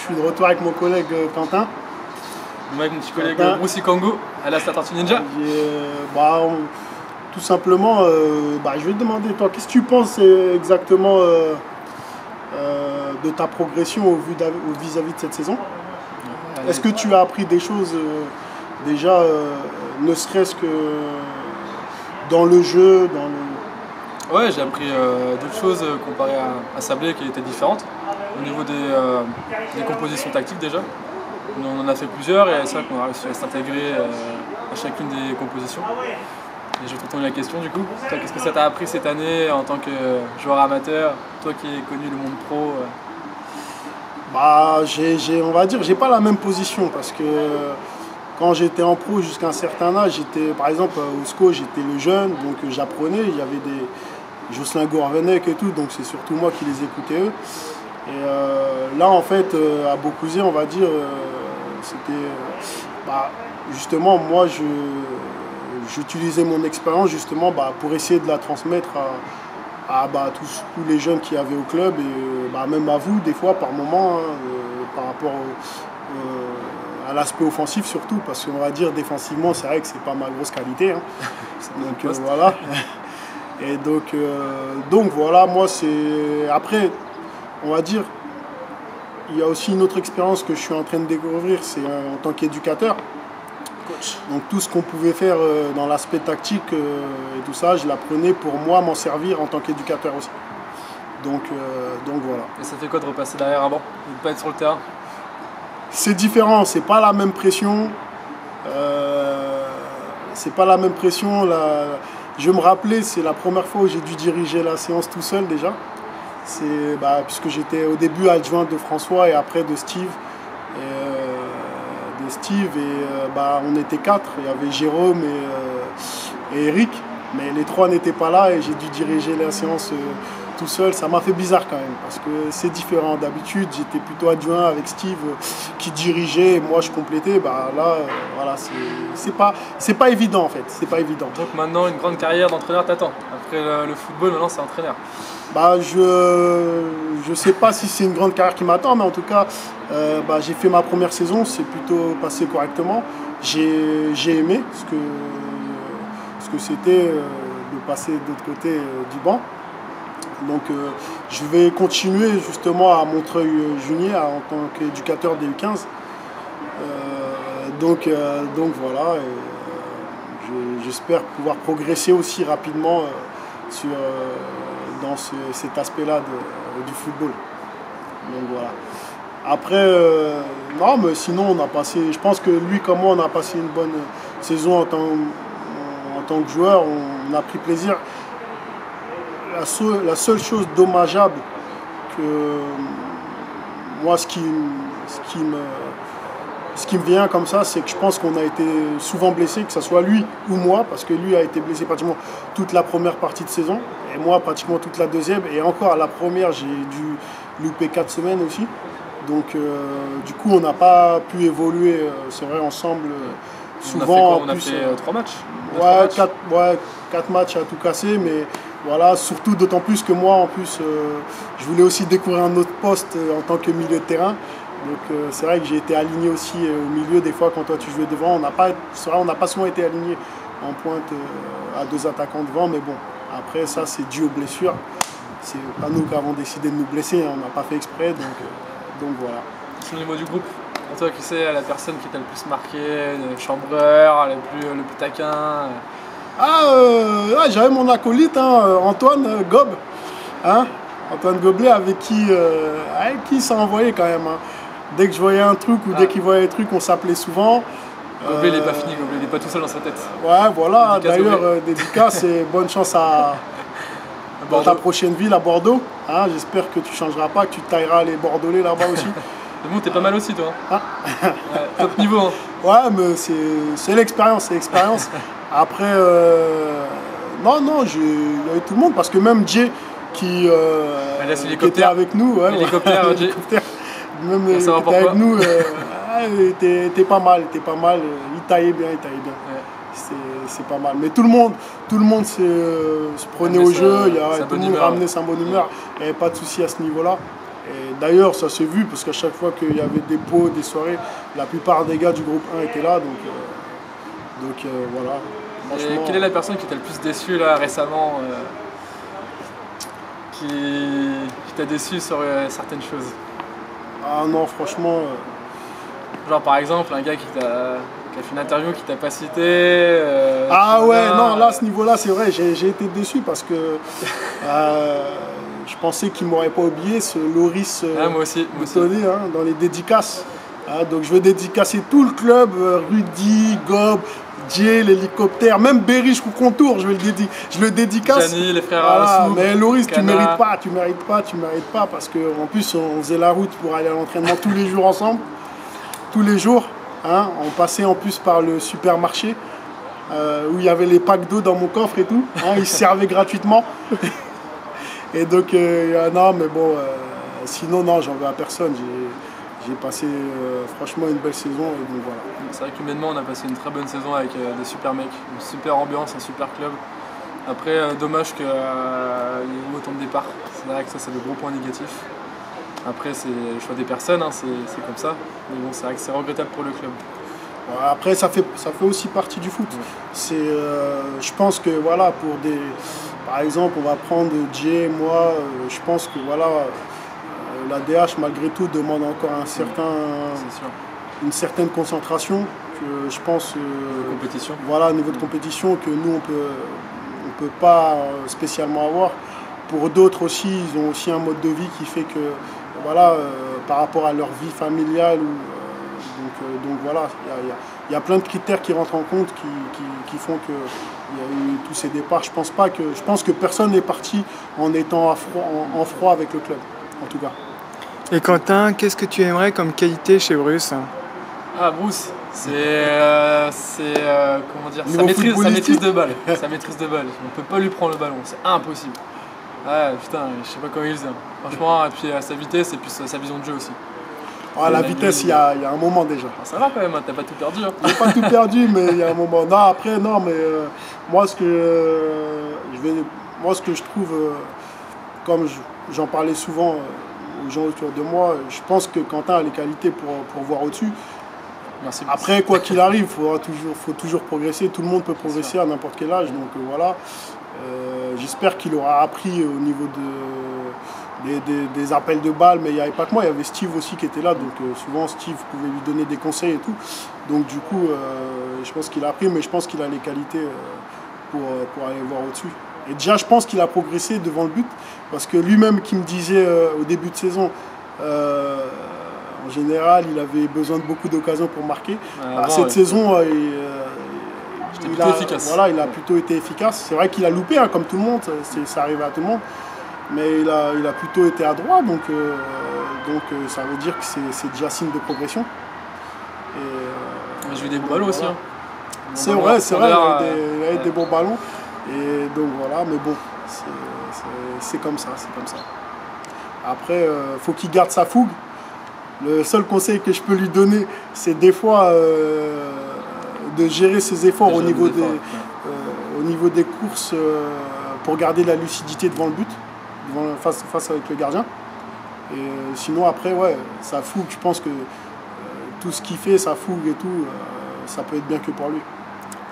suis de retour avec mon collègue Quentin. Moi avec mon petit collègue Bruce Congo, alias la Tortue Ninja. Tout simplement, je vais te demander, toi, qu'est-ce que tu penses exactement de ta progression vis-à-vis de cette saison? Est-ce que tu as appris des choses déjà, ne serait-ce que dans le jeu, Ouais, j'ai appris d'autres choses comparées à Sablé qui étaient différentes. Au niveau des compositions tactiques déjà. On en a fait plusieurs et c'est vrai qu'on a réussi à s'intégrer à chacune des compositions. Et je vais te retourner la question du coup. Toi, qu'est-ce que ça t'a appris cette année en tant que joueur amateur? Toi qui as connu le monde pro on va dire, j'ai pas la même position parce que quand j'étais en pro jusqu'à un certain âge, j'étais, par exemple, au SCO, j'étais le jeune, donc j'apprenais, il y avait des Jocelyn Gourvenec et tout, donc c'est surtout moi qui les écoutais eux. Et là, en fait, à Beaucouzé, on va dire, c'était justement, moi, j'utilisais mon expérience justement pour essayer de la transmettre à tous les jeunes qui avaient au club et même à vous, des fois, par moment, par rapport à l'aspect offensif surtout, parce qu'on va dire défensivement, c'est vrai que c'est pas ma grosse qualité. Hein. Donc voilà. Et donc voilà, moi c'est. Après, on va dire, il y a aussi une autre expérience que je suis en train de découvrir, c'est en tant qu'éducateur. Coach. Donc tout ce qu'on pouvait faire dans l'aspect tactique et tout ça, je l'apprenais pour moi m'en servir en tant qu'éducateur aussi. Donc voilà. Et ça fait quoi de repasser derrière avant, de ne pas être sur le terrain? C'est différent, c'est pas la même pression. C'est pas la même pression. Je me rappelais, c'est la première fois où j'ai dû diriger la séance tout seul déjà. Puisque j'étais au début adjoint de François et après de Steve. On était 4. Il y avait Jérôme et Eric. Mais les 3 n'étaient pas là et j'ai dû diriger la séance tout seul. Ça m'a fait bizarre quand même parce que c'est différent. D'habitude, j'étais plutôt adjoint avec Steve qui dirigeait et moi je complétais. Voilà, c'est pas évident en fait. C'est pas évident. Donc maintenant, une grande carrière d'entraîneur t'attend. Après le football, maintenant c'est entraîneur. Je sais pas si c'est une grande carrière qui m'attend, mais en tout cas, j'ai fait ma première saison, c'est plutôt passé correctement. J'ai aimé ce que c'était de passer de l'autre côté du banc. Donc je vais continuer justement à Montreuil-Junier en tant qu'éducateur des U15. Donc voilà, j'espère pouvoir progresser aussi rapidement dans cet aspect-là du football. Donc voilà. Après, non, mais sinon, je pense que lui comme moi, on a passé une bonne saison en tant que joueur, on a pris plaisir. La seule chose dommageable que moi, ce qui me vient comme ça, c'est que je pense qu'on a été souvent blessé, que ce soit lui ou moi, parce que lui a été blessé pratiquement toute la première partie de saison, et moi pratiquement toute la deuxième, et encore à la première, j'ai dû louper 4 semaines aussi. Donc du coup, on n'a pas pu évoluer, c'est vrai, ensemble. Souvent, on a fait 3 matchs. Ouais, 4 matchs à tout casser, mais voilà, surtout d'autant plus que moi, en plus, je voulais aussi découvrir un autre poste en tant que milieu de terrain. Donc c'est vrai que j'ai été aligné aussi au milieu. Des fois, quand toi tu jouais devant, on n'a pas souvent été aligné en pointe à 2 attaquants devant, mais bon, après ça, c'est dû aux blessures. C'est pas nous qui avons décidé de nous blesser, hein, on n'a pas fait exprès, donc voilà. C'est au niveau du groupe. Pour toi, qui c'est la personne qui t'a le plus marqué, le chambreur, le plus taquin? J'avais mon acolyte, Antoine Gob. Hein, Antoine Goblet, avec qui ça envoyait quand même. Hein. Dès que je voyais un truc ou dès qu'il voyait un truc, on s'appelait souvent. Goblet, il n'est pas fini, Goblet, il n'est pas tout seul dans sa tête. Ouais, voilà. D'ailleurs, dédicace et bonne chance dans ta prochaine ville à Bordeaux. Hein, j'espère que tu ne changeras pas, que tu tailleras les Bordelais là-bas aussi. Mais bon, t'es pas mal aussi, toi. Hein. Ouais, top niveau. Hein. Ouais, mais c'est l'expérience, Après, non, il y avait tout le monde, parce que même Jay qui était avec nous, l'hélicoptère, Jay. Même qui était avec nous, il était pas mal, il taillait bien. Ouais. C'est pas mal. Mais tout le monde se prenait au jeu, tout le monde ramenait sa bonne humeur, il n'y avait pas de souci à ce niveau-là. Et d'ailleurs, ça s'est vu parce qu'à chaque fois qu'il y avait des pots, des soirées, la plupart des gars du groupe 1 étaient là. Donc voilà. Et quelle est la personne qui t'a le plus déçu là récemment, qui t'a déçu sur certaines choses? Ah non, franchement. Genre par exemple un gars qui a fait une interview qui t'a pas cité. Ah ouais, non, là à ce niveau-là, c'est vrai, j'ai été déçu parce que je pensais qu'il m'aurait pas oublié, ce Loris moi aussi. Tony, hein, dans les dédicaces. Donc je veux dédicacer tout le club, Rudy, Gob, Dieu, l'hélicoptère, même Berry, je contour, je le dédicace. Gianni, les frères voilà, Soub, mais Loris, Cana. tu mérites pas parce qu'en plus on faisait la route pour aller à l'entraînement tous les jours ensemble, tous les jours. Hein, on passait en plus par le supermarché où il y avait les packs d'eau dans mon coffre et tout. Hein, ils se servaient gratuitement. Et donc, non, mais bon, sinon, non, j'en veux à personne. J'ai passé franchement une belle saison. Et donc, voilà. C'est vrai qu'humainement, on a passé une très bonne saison avec des super mecs, une super ambiance, un super club. Après, dommage qu'il y ait eu autant de départs. C'est vrai que ça, c'est le gros point négatif. Après, c'est le choix des personnes, hein, c'est comme ça. Mais bon, c'est vrai que c'est regrettable pour le club. Après, ça fait aussi partie du foot. Ouais. Je pense que, voilà, par exemple, on va prendre Jay, moi, je pense que, voilà, la DH, malgré tout, demande encore une certaine concentration. Que je pense, compétition. Voilà, niveau de compétition, que nous, on peut pas spécialement avoir. Pour d'autres aussi, ils ont aussi un mode de vie qui fait que, voilà, par rapport à leur vie familiale, donc voilà, il y a plein de critères qui rentrent en compte qui font qu'il y a eu tous ces départs. Je pense que personne n'est parti en étant en froid avec le club, en tout cas. Et Quentin, qu'est-ce que tu aimerais comme qualité chez Bruce? Ah, Bruce, comment dire, sa maîtrise de balle. Sa maîtrise de balle. On peut pas lui prendre le ballon, c'est impossible. Ouais, putain, je sais pas comment il faisait. Franchement, et puis sa vitesse et puis sa vision de jeu aussi. Ah, la vitesse, il y a un moment déjà. Ah, ça va quand même, t'as pas tout perdu. Hein. J'ai pas tout perdu, mais il y a un moment. Non, après, non, mais moi, ce que je trouve, comme j'en parlais souvent aux gens autour de moi, je pense que Quentin a les qualités pour voir au-dessus. Merci. Après, quoi qu'il arrive, faut toujours progresser. Tout le monde peut progresser à n'importe quel âge. Donc voilà. J'espère qu'il aura appris au niveau des appels de balles, mais il n'y avait pas que moi, il y avait Steve aussi qui était là, donc souvent Steve pouvait lui donner des conseils et tout. Donc du coup, je pense qu'il a appris, mais je pense qu'il a les qualités pour aller voir au-dessus. Et déjà, je pense qu'il a progressé devant le but, parce que lui-même qui me disait au début de saison, en général, il avait besoin de beaucoup d'occasions pour marquer. Cette saison, il a plutôt été efficace. C'est vrai qu'il a loupé, hein, comme tout le monde, ça arrive à tout le monde. Mais il a plutôt été adroit, donc ça veut dire que c'est déjà signe de progression. J'ai eu des bons ballons aussi. Hein. C'est vrai, il y a eu des bons ballons. Et donc voilà, mais bon, c'est comme ça. Après, faut qu'il garde sa fougue. Le seul conseil que je peux lui donner, c'est des fois de gérer ses efforts au niveau des courses pour garder la lucidité devant le but. Face avec le gardien. Et sinon après sa fougue, je pense que tout ce qu'il fait, sa fougue et tout, ça peut être bien que pour lui.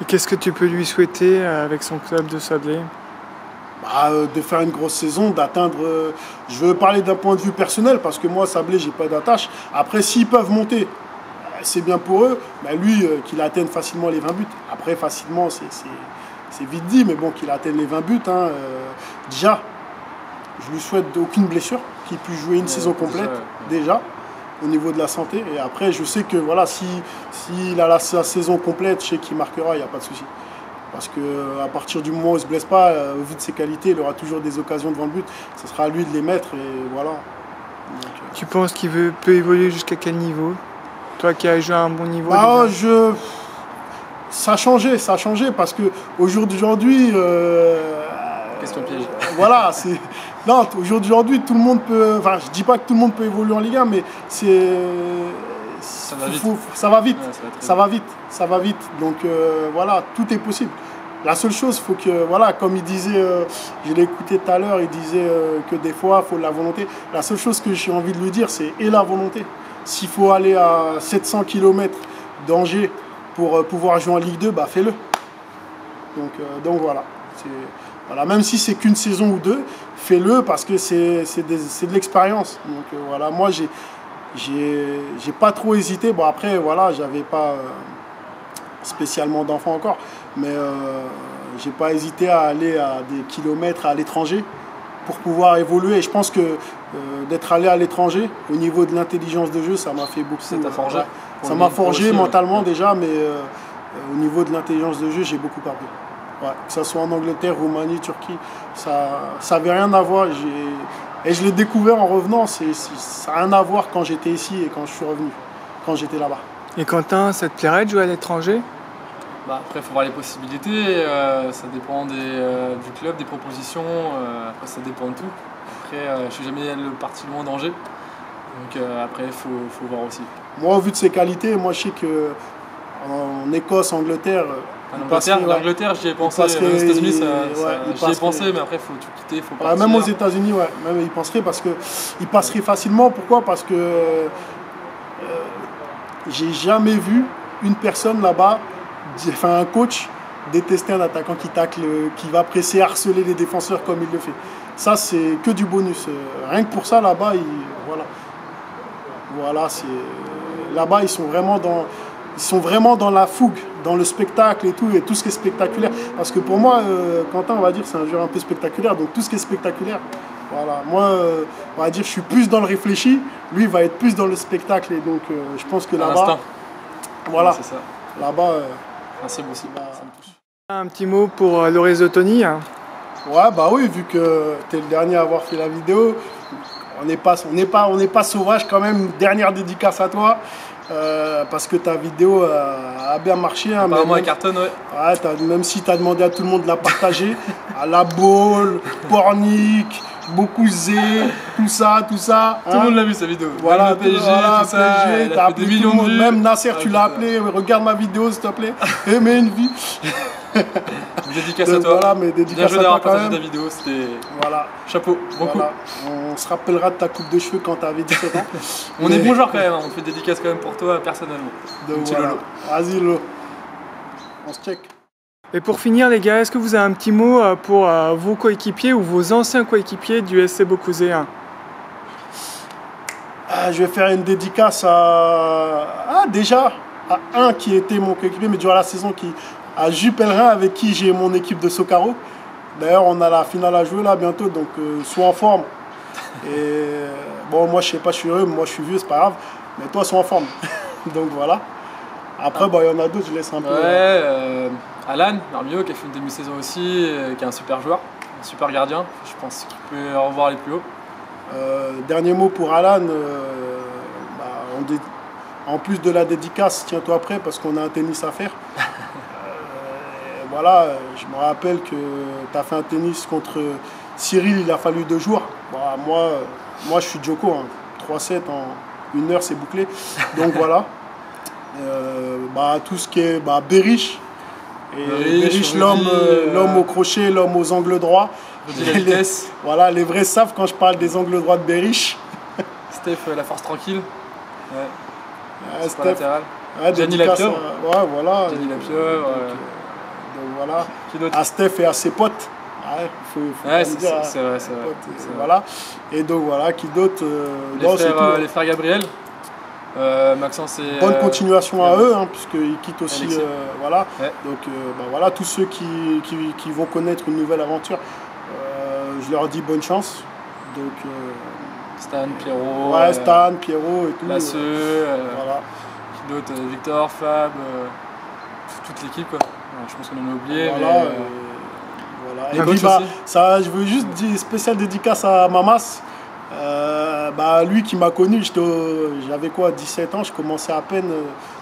Et qu'est-ce que tu peux lui souhaiter avec son club de Sablé? De faire une grosse saison, d'atteindre, je veux parler d'un point de vue personnel parce que moi Sablé j'ai pas d'attache. Après s'ils peuvent monter, c'est bien pour eux, lui qu'il atteigne facilement les 20 buts. Après facilement c'est vite dit, mais bon, qu'il atteigne les 20 buts, hein, déjà. Je lui souhaite aucune blessure, qu'il puisse jouer une saison complète déjà au niveau de la santé. Et après, je sais que voilà, s'il a sa saison complète, je sais qu'il marquera, il n'y a pas de souci. Parce qu'à partir du moment où il ne se blesse pas, au vu de ses qualités, il aura toujours des occasions devant le but. Ce sera à lui de les mettre et voilà. Donc, tu penses qu'il peut évoluer jusqu'à quel niveau? Toi qui as joué à un bon niveau? Ça a changé parce qu'au jour d'aujourd'hui... Question piège. Voilà, non, aujourd'hui, tout le monde peut... Enfin, je dis pas que tout le monde peut évoluer en Ligue 1, mais ça va vite. Ça va vite. Donc voilà, tout est possible. La seule chose, faut que, voilà, comme il disait, je l'ai écouté tout à l'heure, il disait que des fois, il faut de la volonté. La seule chose que j'ai envie de lui dire, c'est et la volonté. S'il faut aller à 700 km d'Angers pour pouvoir jouer en Ligue 2, bah fais-le. Donc voilà. Voilà. Même si c'est qu'une saison ou deux, fais-le parce que c'est de l'expérience. Donc voilà, moi, j'ai pas trop hésité. Bon, après, voilà, j'avais pas spécialement d'enfants encore, mais j'ai pas hésité à aller à des kilomètres à l'étranger pour pouvoir évoluer. Et je pense que d'être allé à l'étranger, au niveau de l'intelligence de jeu, ça m'a fait beaucoup. Ça t'a forgé. Ça m'a forgé mentalement déjà, mais au niveau de l'intelligence de jeu, j'ai beaucoup appris. Ouais, que ce soit en Angleterre, Roumanie, Turquie, ça n'avait rien à voir. Et je l'ai découvert en revenant. Ça n'a rien à voir quand j'étais ici et quand je suis revenu, quand j'étais là-bas. Et Quentin, ça te plairait de jouer à l'étranger? Bah, après, il faut voir les possibilités. Ça dépend du club, des propositions. Après, ça dépend de tout. Après, je ne suis jamais parti loin d'Angers. Donc après, il faut voir aussi. Moi, au vu de ses qualités, moi, je sais qu'en Écosse, Angleterre... L'Angleterre, j'y ai pensé. Aux États-Unis, j'y ai pensé, mais après, il faut tout quitter, il faut partir. Même aux États-Unis, ouais, même il penserait parce qu'il passerait facilement. Pourquoi? Parce que j'ai jamais vu une personne là-bas, enfin un coach, détester un attaquant qui tacle, qui va presser, harceler les défenseurs comme il le fait. Ça, c'est que du bonus. Rien que pour ça, là-bas, voilà, là-bas, ils sont vraiment dans la fougue, dans le spectacle et tout ce qui est spectaculaire. Parce que pour moi, Quentin, on va dire, c'est un joueur un peu spectaculaire, donc tout ce qui est spectaculaire, voilà. Moi, on va dire, je suis plus dans le réfléchi, lui, il va être plus dans le spectacle. Et donc, je pense que là-bas, voilà, c'est ça. Là-bas, c'est beau aussi. Ça me touche. Un petit mot pour Lorenzo Toni. Ouais, bah oui, vu que tu es le dernier à avoir fait la vidéo, on n'est pas sauvage quand même. Dernière dédicace à toi. Parce que ta vidéo a bien marché. Apparemment, elle cartonne, ouais. Même si tu as demandé à tout le monde de la partager, à la Ball, Pornic, Bokuzé, tout ça. Tout le monde l'a vu, sa vidéo. Voilà, même le PSG, tout ça. Tu as appelé des millions de vues. Même Nasser, tu l'as appelé. Regarde ma vidéo, s'il te plaît. Et mets une vie. Dédicace à toi. Voilà, mais dédicace à toi quand même. Ta vidéo, c'était voilà. Chapeau, beaucoup. Voilà. On se rappellera de ta coupe de cheveux quand tu avais 17 ans. On est bon joueur quand même, on te fait dédicace quand même pour toi personnellement. Donc voilà. Vas-y Lolo, on se check. Et pour finir les gars, est-ce que vous avez un petit mot pour vos coéquipiers ou vos anciens coéquipiers du SC Bokuzé? Je vais faire une dédicace déjà à un qui était mon coéquipier, mais durant la saison, à Jules Pellerin, avec qui j'ai mon équipe de Socaro. D'ailleurs, on a la finale à jouer là bientôt, donc sois en forme. Et bon, moi je sais pas, je suis heureux, moi je suis vieux, c'est pas grave, mais toi sois en forme. Donc voilà. Après, il y en a d'autres, je laisse un peu. Ouais, Alan Marmio qui a fait une demi-saison aussi, qui est un super joueur, un super gardien. Je pense qu'il peut revoir les plus hauts. Dernier mot pour Alan. En plus de la dédicace, tiens-toi prêt parce qu'on a un tennis à faire. Voilà, je me rappelle que tu as fait un tennis contre Cyril, il a fallu 2 jours. Moi je suis Djoko, 3-7 en 1 heure, c'est bouclé. Donc voilà. Tout ce qui est Berish, l'homme au crochet, l'homme aux angles droits. Voilà, les vrais savent quand je parle des angles droits de Berish. Steph, la force tranquille. Ouais. Steph, latéral. Gianni Lapieuvre. Voilà. Gianni Lapieuvre. Donc voilà. À Steph et à ses potes. C'est vrai. Voilà. Et donc voilà, qui d'autre les frères Gabriel. Maxence et bonne continuation à eux, puisqu'ils quittent aussi. Voilà. Ouais. Donc voilà, tous ceux qui vont connaître une nouvelle aventure, je leur dis bonne chance. Donc Stan, Pierrot. Ouais, Stan, Pierrot et tout. Lasseux, voilà. Qui d'autre, Victor, Fab, toute l'équipe quoi. Je pense qu'on en a oublié. Voilà. Voilà. Et puis ça, je veux juste dire spécial dédicace à Mamas. Lui qui m'a connu, j'avais 17 ans, je commençais à peine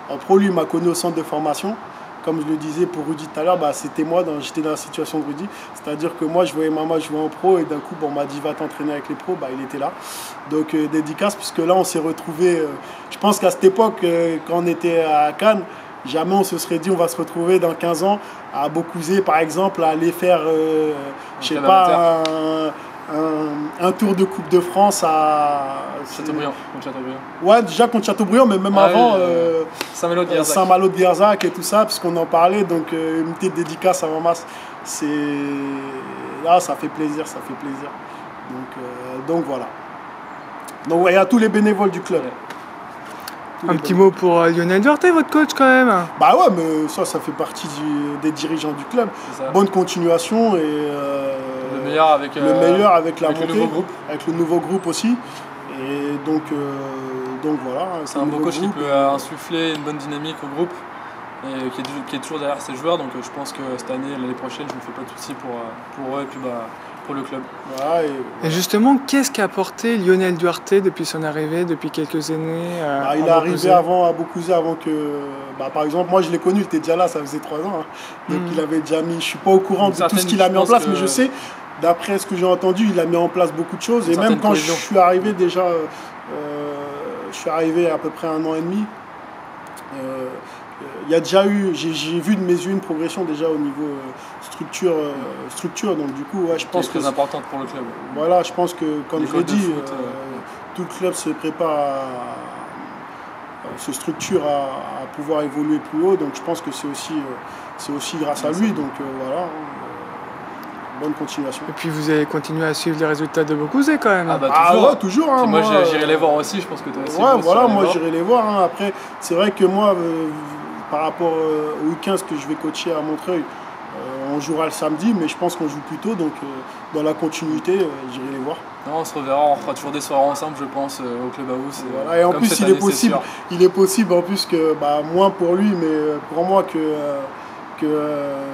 en pro. Lui il m'a connu au centre de formation. Comme je le disais pour Rudy tout à l'heure, c'était moi, j'étais dans la situation de Rudy. C'est-à-dire que moi, je voyais Maman jouer en pro et d'un coup, on m'a dit va t'entraîner avec les pros, il était là. Donc dédicace, puisque là, on s'est retrouvés. Je pense qu'à cette époque, quand on était à Cannes, jamais on se serait dit on va se retrouver dans 15 ans à Beaucouzé, par exemple, à aller faire, je sais pas, un tour de Coupe de France à Châteaubriand. Ouais, déjà contre Châteaubriand, mais même avant Saint-Malo de Guerzac et tout ça, puisqu'on en parlait. Donc une petite dédicace à Mamas, là, ça fait plaisir, ça fait plaisir. Donc voilà. Donc ouais, il y a tous les bénévoles du club. Un petit mot pour Lionel Duarte, votre coach quand même. Bah ouais, mais ça fait partie des dirigeants du club. Bonne continuation et le meilleur avec la montée, le nouveau groupe. avec le nouveau groupe aussi. Et donc voilà. C'est un beau coach qui peut insuffler une bonne dynamique au groupe et qui est toujours derrière ses joueurs. Donc je pense que cette année, l'année prochaine, je ne me fais pas de soucis pour eux et puis pour le club. Voilà, et justement, qu'est-ce qu'a apporté Lionel Duarte depuis son arrivée, depuis quelques années il est arrivé à Beaucouzé avant que... par exemple, moi je l'ai connu, il était déjà là, ça faisait 3 ans. Hein. Donc il avait déjà mis... Je ne suis pas au courant de tout ce qu'il a mis en place, mais je sais, d'après ce que j'ai entendu, il a mis en place beaucoup de choses. Et même quand je suis arrivé déjà, je suis arrivé à peu près 1 an et demi, il y a déjà eu, j'ai vu de mes yeux une progression déjà au niveau structure, donc du coup ouais, je pense que c'est importante pour le club. Voilà, je pense que comme je l'ai dit, tout le club se prépare se structure à pouvoir évoluer plus haut, donc je pense que c'est aussi grâce à lui, donc voilà. Bonne continuation. Et puis vous allez continuer à suivre les résultats de Beaucouzé quand même. Toujours. Ouais, toujours. Hein, moi j'irai les voir aussi, je pense que toi aussi. Ouais, voilà, moi j'irai les voir. Hein. Après, c'est vrai que moi, par rapport au U15 que je vais coacher à Montreuil, on jouera le samedi, mais je pense qu'on joue plus tôt, donc dans la continuité, j'irai les voir. Non, on se reverra, on fera toujours des soirées ensemble, je pense, au Club House. Voilà. Et en plus, il est possible en plus que, moins pour lui, mais pour moi, que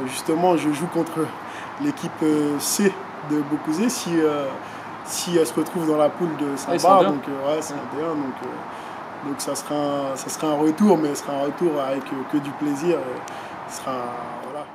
justement, je joue contre l'équipe C de Beaucouzé si elle se retrouve dans la poule de Saint-Bar, donc c'est bien, donc ça sera un retour, mais ce sera un retour avec que du plaisir, ce sera voilà.